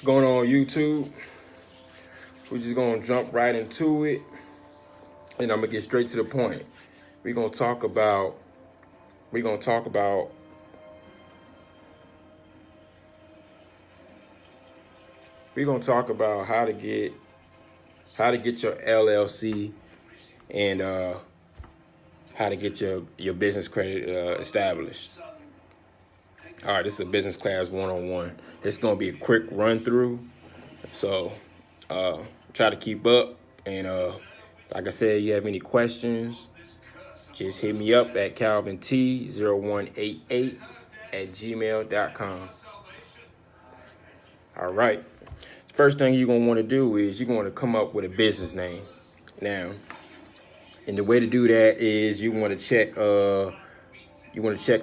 What's going on YouTube? We're just gonna jump right into it, and I'm gonna get straight to the point. We're gonna talk about we're gonna talk about we're gonna talk about how to get your LLC and how to get your business credit established. All right, this is a business class 101. It's gonna be a quick run through, so try to keep up. And like I said, you have any questions, just hit me up at calvint0188@gmail.com. All right. First thing you're going to want to do is you're going to come up with a business name. Now, and the way to do that is you want to check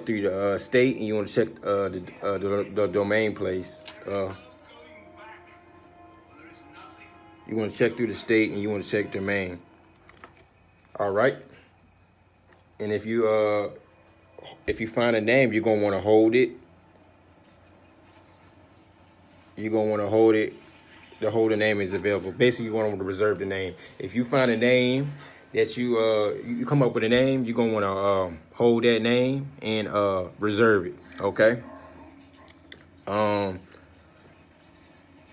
through the state, and you want to check the domain place. You want to check through the state, and you want to check domain. All right. And if you find a name, you're gonna want to hold it. You're gonna want to hold it. The holder name is available. Basically, you're gonna want to reserve the name. If you find a name that you come up with a name, you're gonna want to hold that name and reserve it. Okay.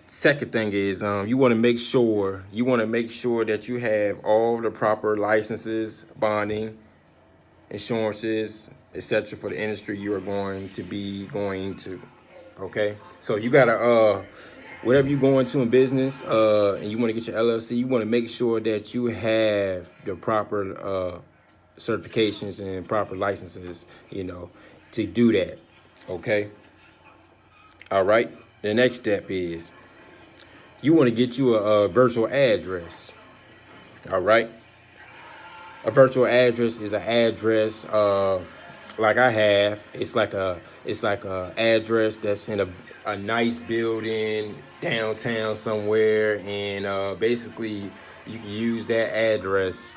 Second thing is you want to make sure that you have all the proper licenses, bonding, insurances, etc. for the industry you are going to be going to. Okay, so you gotta whatever you go into in business and you want to get your LLC, you want to make sure that you have the proper certifications and proper licenses, to do that. Okay. All right. The next step is you want to get you a virtual address. All right. A virtual address is an address like I have. It's like a address that's in a nice building downtown somewhere, and basically you can use that address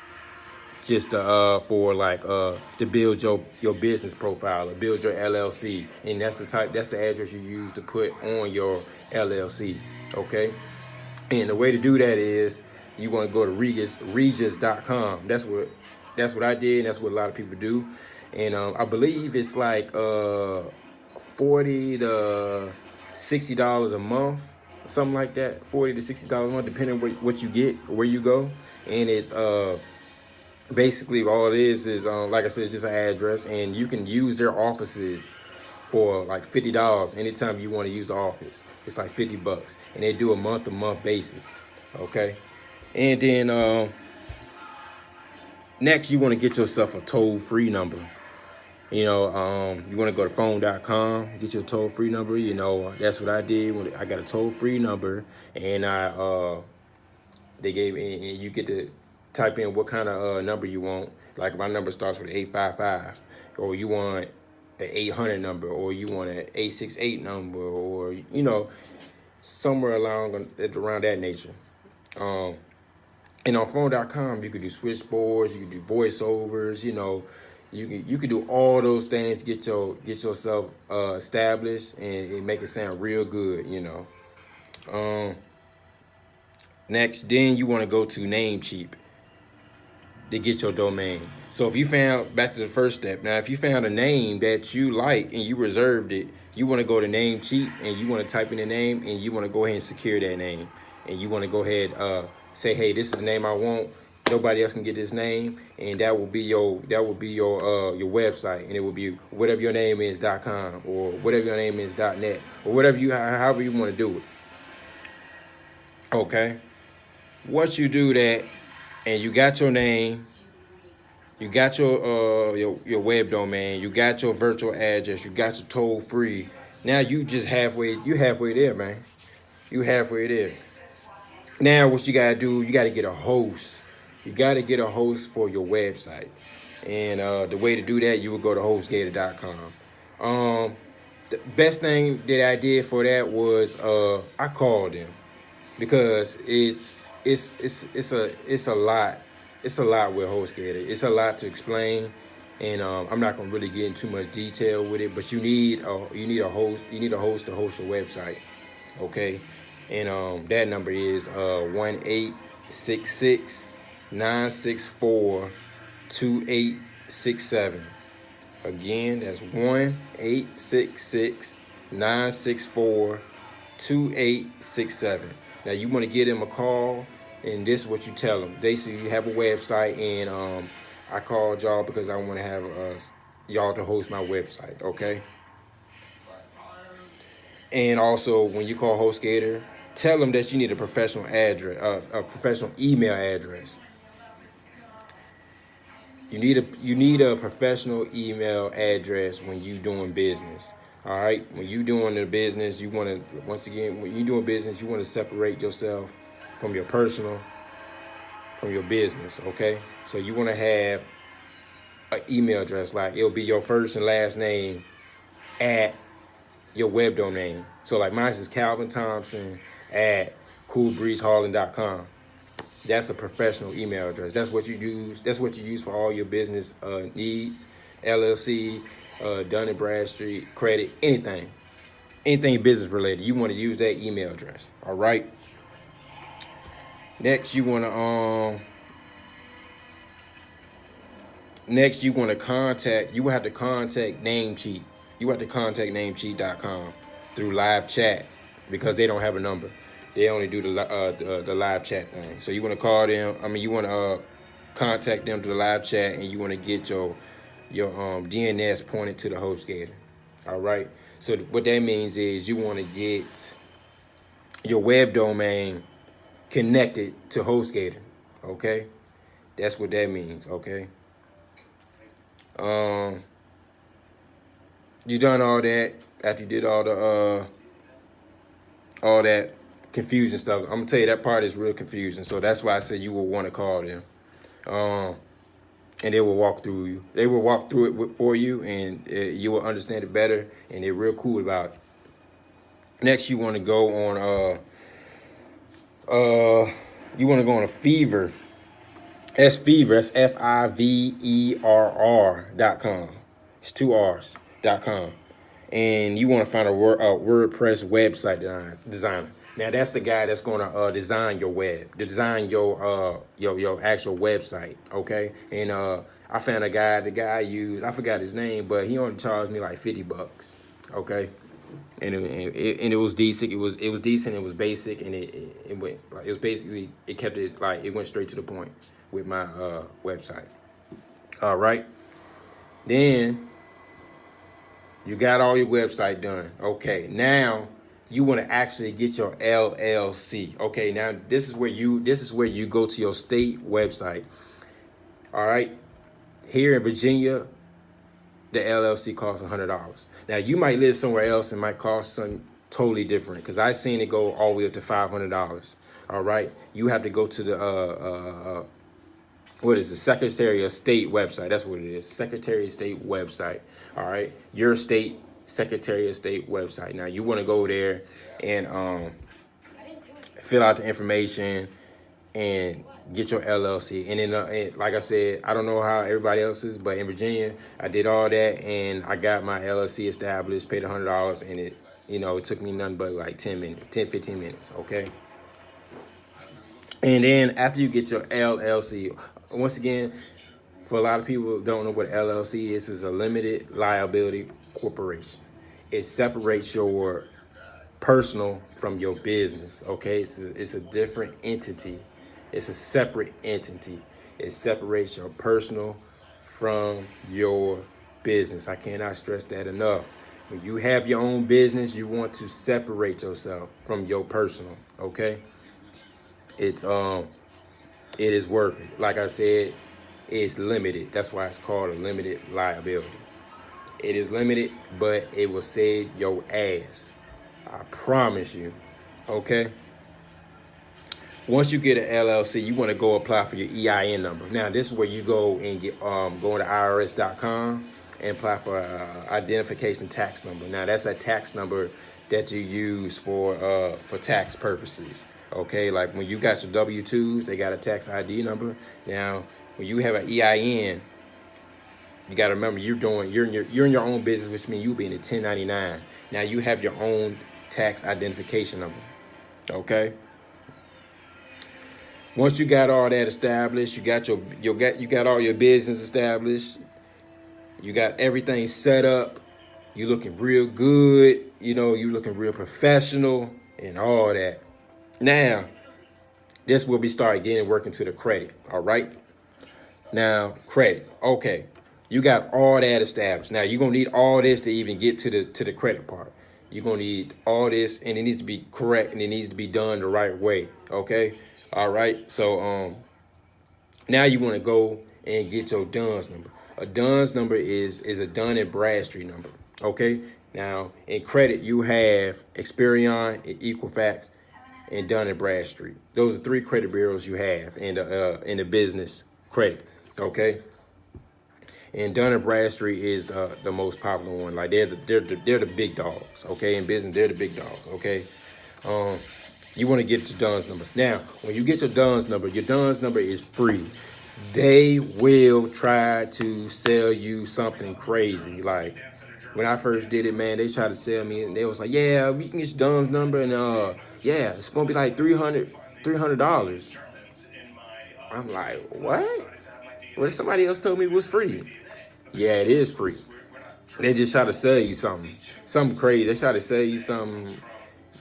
just for to build your business profile or build your LLC, and that's the address you use to put on your LLC. Okay. And the way to do that is you want to go to Regis.com. That's what I did. And that's what a lot of people do. And I believe it's like $40 to $60 a month, something like that. $40 to $60 a month, depending on what you get, where you go. And it's basically all it is like I said, it's just an address, and you can use their offices for like $50 anytime you want to use the office. It's like $50, and they do a month-to-month basis. Okay. And then next you want to get yourself a toll-free number. You want to go to phone.com, get your toll-free number. That's what I did. I got a toll-free number, and they gave me, and you get to type in what kind of number you want. Like my number starts with 855, or you want an 800 number, or you want an 868 number, or somewhere around that nature. And on phone.com you could do switchboards, you could do voiceovers, you could do all those things, get yourself established, and make it sound real good. Next, then you want to go to Namecheap to get your domain. So if you found, back to the first step, now if you found a name that you like and you reserved it, you want to go to Namecheap, and you want to type in the name, and you want to go ahead and secure that name, and you want to go ahead say, hey, this is the name I want. Nobody else can get this name, and that will be your website, and it will be whatever your name is .com, or whatever your name is .net, or however you want to do it. Okay. Once you do that, and you got your name, you got your web domain, you got your virtual address, you got your toll free. Now you halfway there, man. You halfway there. Now what you gotta do, you gotta get a host. You gotta get a host for your website. And the way to do that, you would go to hostgator.com. The best thing that I did for that was I called them, because it's a lot. It's a lot with HostGator. It's a lot to explain, and I'm not gonna really get into too much detail with it. But you need a host. You need a host to host your website. Okay. And that number is 1-866-964-2867. Again, that's 1-866-964-2867. Now you want to give them a call, and this is what you tell them. They say you have a website, and I called y'all because I want to have y'all to host my website, okay? And also, when you call HostGator, tell them that you need a professional address, a professional email address. You need a professional email address when you doing business. All right, when you doing the business, you want to, once again, when you doing business, you want to separate yourself from your personal, from your business. Okay, so you want to have an email address, like it'll be your first and last name at your web domain. So like mine is Calvin Thompson at coolbreezeharlan.com. That's a professional email address. That's what you use. That's what you use for all your business needs. LLC, Dun & Bradstreet, credit, anything business related. You want to use that email address. All right. Next, you want to contact. You will have to contact Namecheap. You have to contact Namecheap.com through live chat because they don't have a number. They only do the live chat thing. So you want to call them. You want to contact them through the live chat, and you want to get your DNS pointed to the HostGator. All right. So what that means is you want to get your web domain connected to HostGator. Okay. That's what that means. Okay. You done all that. After you did all that confusing stuff, I'm gonna tell you that part is real confusing. So that's why I said you will want to call them, and they will walk through you. They will walk through it for you, and you will understand it better. And they're real cool about it. Next, you want to go on a Fever. That's Fever. That's FIVERR.com. It's 2 R's.com. And you want to find a WordPress website designer. Now that's the guy that's going to design your web, design your actual website, okay? And I found a guy. The guy I used, I forgot his name, but he only charged me like $50, okay? And it was decent. It was decent. It was basic, and it went like it was basically it kept it like it went straight to the point with my website. All right, then. You got all your website done. Okay, now you want to actually get your LLC. Okay, now this is where you go to your state website. All right, here in Virginia, the LLC costs $100. Now you might live somewhere else and might cost something totally different because I seen it go all the way up to $500. All right, you have to go to the what is the Secretary of State website? That's what it is. Secretary of State website. All right. Your state Secretary of State website. Now you want to go there and fill out the information and get your LLC. And then, like I said, I don't know how everybody else is, but in Virginia, I did all that and I got my LLC established, paid $100, and it took me nothing but like 15 minutes. Okay. And then after you get your LLC, once again, for a lot of people who don't know what LLC is, it's a limited liability corporation. It separates your personal from your business, okay? It's a different entity. It's a separate entity. It separates your personal from your business. I cannot stress that enough. When you have your own business, you want to separate yourself from your personal, okay? It is worth it. Like I said, it's limited. That's why it's called a limited liability. It is limited, but it will save your ass. I promise you. Okay? Once you get an LLC, you want to go apply for your EIN number. Now, this is where you go and get go to IRS.com and apply for identification tax number. Now, that's a tax number that you use for tax purposes. Okay, like when you got your W-2s, they got a tax ID number. Now, when you have an EIN, you got to remember you're in your own business, which means you be in a 1099. Now you have your own tax identification number. Okay. Once you got all that established, you got all your business established, you got everything set up, you looking real good, you looking real professional and all that. Now, this will be start getting working to the credit. All right. Now, credit. Okay. You got all that established. Now you're gonna need all this to even get to the credit part. You're gonna need all this and it needs to be correct and it needs to be done the right way. Okay. All right. So now you want to go and get your DUNS number. A DUNS number is a Dun and Bradstreet number. Okay. Now in credit you have Experian and Equifax and Dun and Bradstreet. Those are three credit bureaus you have in the business credit. Okay. And Dun and Bradstreet is the most popular one. Like they're the big dogs. Okay. In business they're the big dogs. Okay. You want to get your DUNS number. Now, when you get your DUNS number is free. They will try to sell you something crazy. Like when I first did it, man, they tried to sell me and they was like, yeah, we can get your DUNS number and yeah, it's gonna be like $300. I'm like, what? Well, somebody else told me it was free. Yeah, it is free. They just try to sell you something crazy. They try to sell you something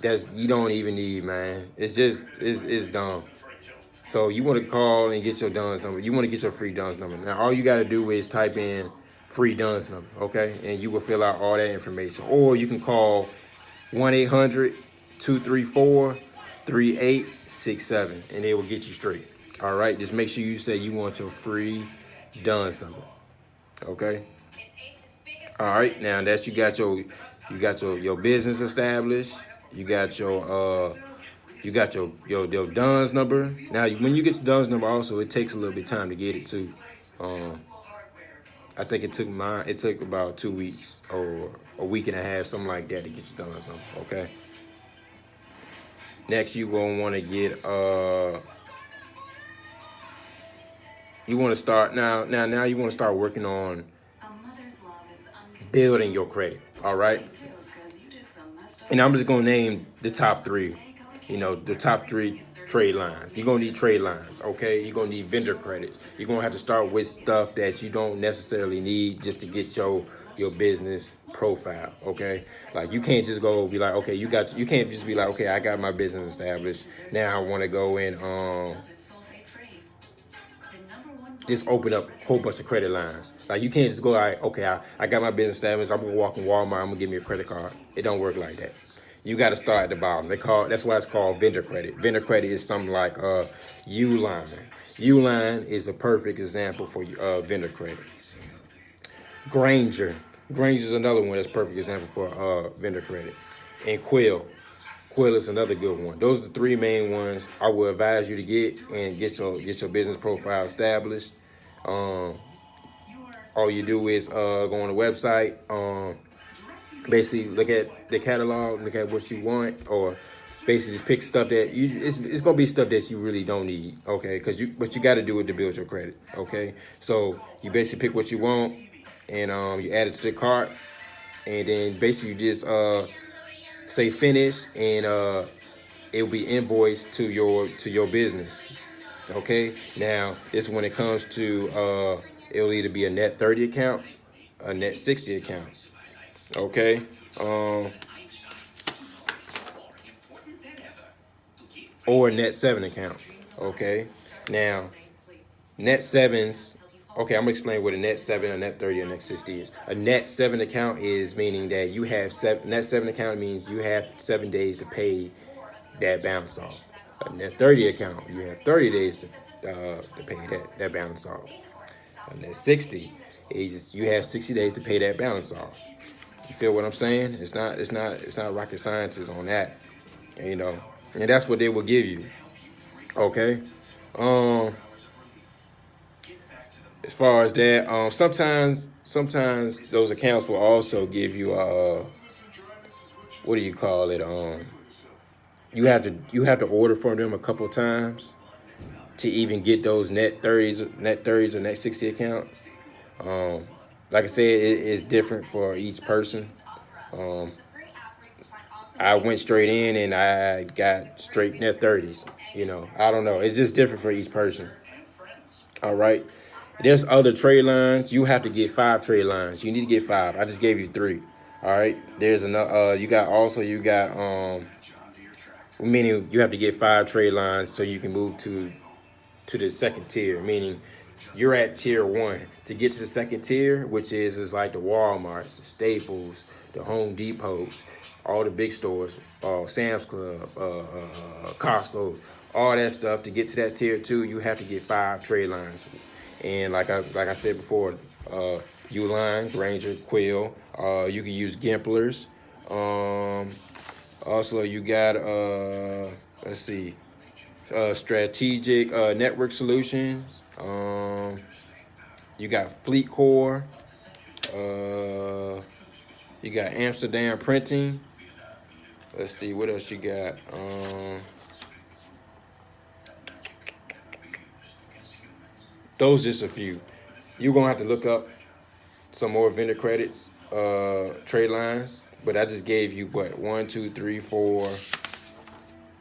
that's you don't even need, man. It's dumb. So you want to call and get your DUNS number. You want to get your free DUNS number. Now all you got to do is type in free DUNS number, okay? And you will fill out all that information. Or you can call 1-800-234-3867 and they will get you straight. All right? Just make sure you say you want your free DUNS number. Okay? All right. Now that you got your business established, you got your DUNS number. Now, when you get your DUNS number, also it takes a little bit of time to get it too. I think it took about 2 weeks or a week and a half, something like that, to get your DUNS number. Okay. Next, you gonna want to get you want to start now. You want to start working on building your credit. All right. And I'm just gonna name the top three. The top three trade lines. You're gonna need trade lines, okay? You're gonna need vendor credit. You're gonna have to start with stuff that you don't necessarily need just to get your business profile, okay? Like you can't just go be like, okay, you can't just be like, okay, I got my business established. Now I wanna go and just open up a whole bunch of credit lines. Like you can't just go like, okay, I got my business established. I'm gonna walk in Walmart. I'm gonna give me a credit card. It don't work like that. You got to start at the bottom. That's why it's called vendor credit. Vendor credit is something like Uline. Uline is a perfect example for vendor credit. Granger is another one that's a perfect example for vendor credit. And Quill is another good one. Those are the three main ones I would advise you to get and get your business profile established. All you do is go on the website, basically look at the catalog, look at what you want, or basically just pick stuff that it's gonna be stuff that you really don't need, okay? But you got to do it to build your credit, okay? So you basically pick what you want and you add it to the cart, and then basically you just say finish, and it will be invoiced to your business. Okay. Now this when it comes to it'll either be a net 30 account, a net 60 account. Okay. Or a net 7 account. Okay. Now net 7s. Okay, I'm gonna explain what a net 7, a net 30, and net 60 is. A net 7 account is meaning that you have net 7 account means you have 7 days to pay that balance off. A net 30 account, you have 30 days to pay that balance off. A net 60 is just you have 60 days to pay that balance off. You feel what I'm saying? It's not rocket science on that, and that's what they will give you. Okay. As far as that, sometimes those accounts will also give you what do you call it? You have to order from them a couple times to even get those net 30s or net 60 accounts. Like I said, it's different for each person. I went straight in and I got straight net 30s. I don't know. It's just different for each person. All right. There's other trade lines. You have to get 5 trade lines. You need to get 5. I just gave you 3. All right. There's another. You got meaning you have to get 5 trade lines so you can move to the second tier. Meaning you're at tier 1 to get to the second tier, which is like the Walmarts, the Staples, the Home Depots, all the big stores, Sam's Club, Costco, all that stuff. To get to that tier 2, you have to get 5 trade lines. And like I said before, Uline, Granger, Quill. You can use Gimplers. Also, you got let's see, Strategic Network Solutions. You got Fleet Core. You got Amsterdam Printing. Let's see what else you got. Those just a few. You're gonna have to look up some more vendor credits, trade lines. But I just gave you what 1, 2, 3, 4,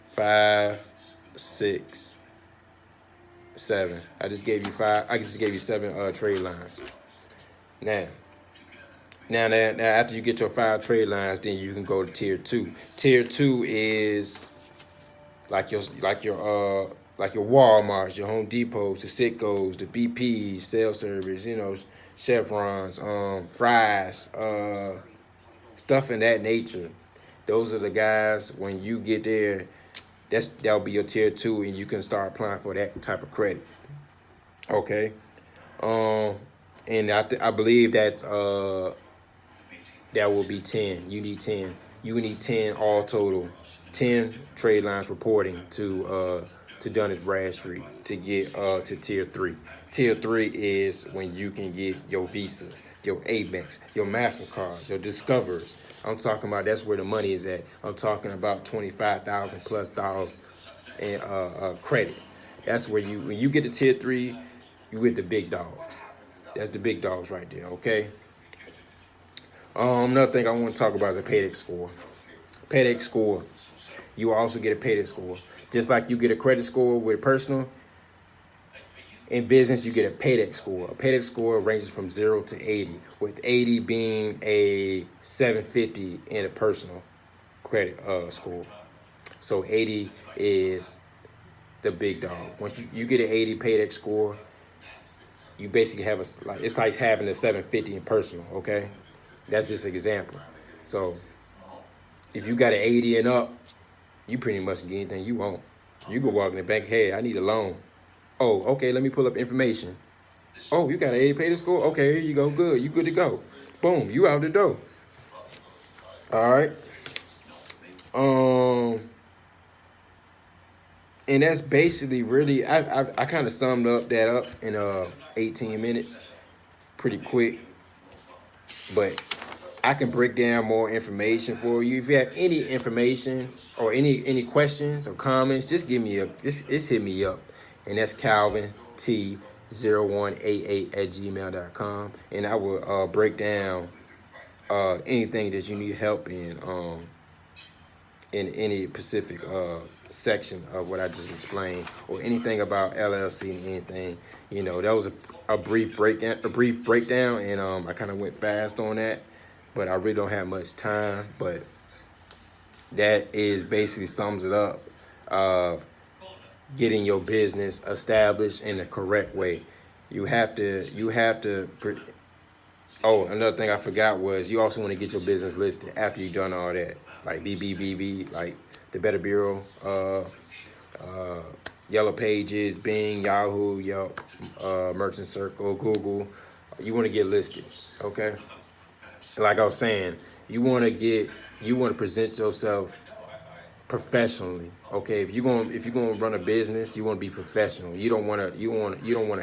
5, 6, 7. I just gave you 5. I just gave you 7 trade lines. Now after you get your 5 trade lines, then you can go to tier 2. Tier 2 is like your Walmarts, your Home Depots, the Citgos, the BPs, Cell Service, Chevrons, Fry's, stuff in that nature. Those are the guys. When you get there, that'll be your tier 2, and you can start applying for that type of credit. Okay. And I believe that that will be 10. You need 10. You need 10 all total. 10 trade lines reporting to Dun & Bradstreet to get to tier 3. Tier 3 is when you can get your Visas, your Amex, your MasterCards, your Discovers. I'm talking about that's where the money is at. I'm talking about $25,000 plus in credit. That's where when you get to tier 3, you get the big dogs. That's the big dogs right there. Okay. Another thing I want to talk about is a paydex score. Paydex score. You also get a paydex score. Just like you get a credit score with personal, in business you get a paydex score. A paydex score ranges from 0 to 80, with 80 being a 750 in a personal credit score. So 80 is the big dog. Once you get an 80 paydex score, you basically have it's like having a 750 in personal. Okay. That's just an example. So if you got an 80 and up, you pretty much can get anything you want. You go walk in the bank, hey, I need a loan. Oh, okay, let me pull up information. Oh, you got an 80 payday score? Okay, here you go, good. You good to go. Boom, you out the door. All right. And that's basically really, I kind of summed that up in 18 minutes, pretty quick. But I can break down more information for you. If you have any information or any questions or comments, just just hit me up. And that's Calvin T 0188@gmail.com. And I will break down anything that you need help in any specific section of what I just explained, or anything about LLC and anything. That was a brief breakdown, and I kind of went fast on that, but I really don't have much time. But that is basically sums it up of getting your business established in the correct way. You have to. Oh, another thing I forgot was you also want to get your business listed after you've done all that, like BBBB, like the Better Bureau, Yellow Pages, Bing, Yahoo, Yelp, Merchant Circle, Google. You want to get listed, okay? Like I was saying, you want to present yourself professionally, okay? If you're gonna run a business, you want to be professional. You don't want to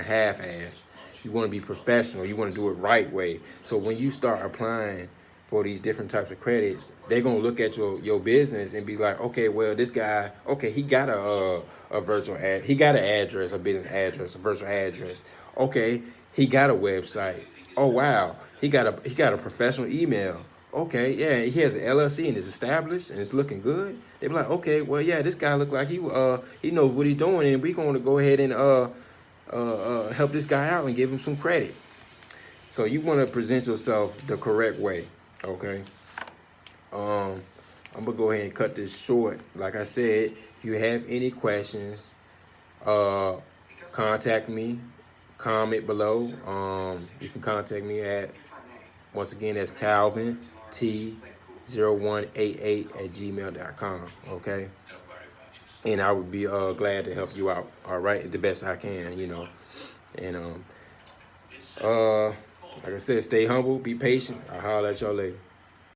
half-ass. You want to be professional. You want to do it right way. So when you start applying for these different types of credits, they're gonna look at your business and be like, okay, well, this guy, okay, he got a virtual ad, he got an address, a business address, a virtual address. Okay, he got a website. Oh wow, he got a professional email. okay, yeah, he has an LLC and it's established and it's looking good. They be like, okay, well, yeah, this guy look like he knows what he's doing, and we going to go ahead and help this guy out and give him some credit. So you want to present yourself the correct way, okay? I'm gonna go ahead and cut this short. Like I said, if you have any questions, contact me. Comment below. You can contact me at, once again, that's Calvin T0188@gmail.com. Okay, and I would be glad to help you out. All right, the best I can, you know. And like I said, stay humble, be patient. I'll holler at y'all later.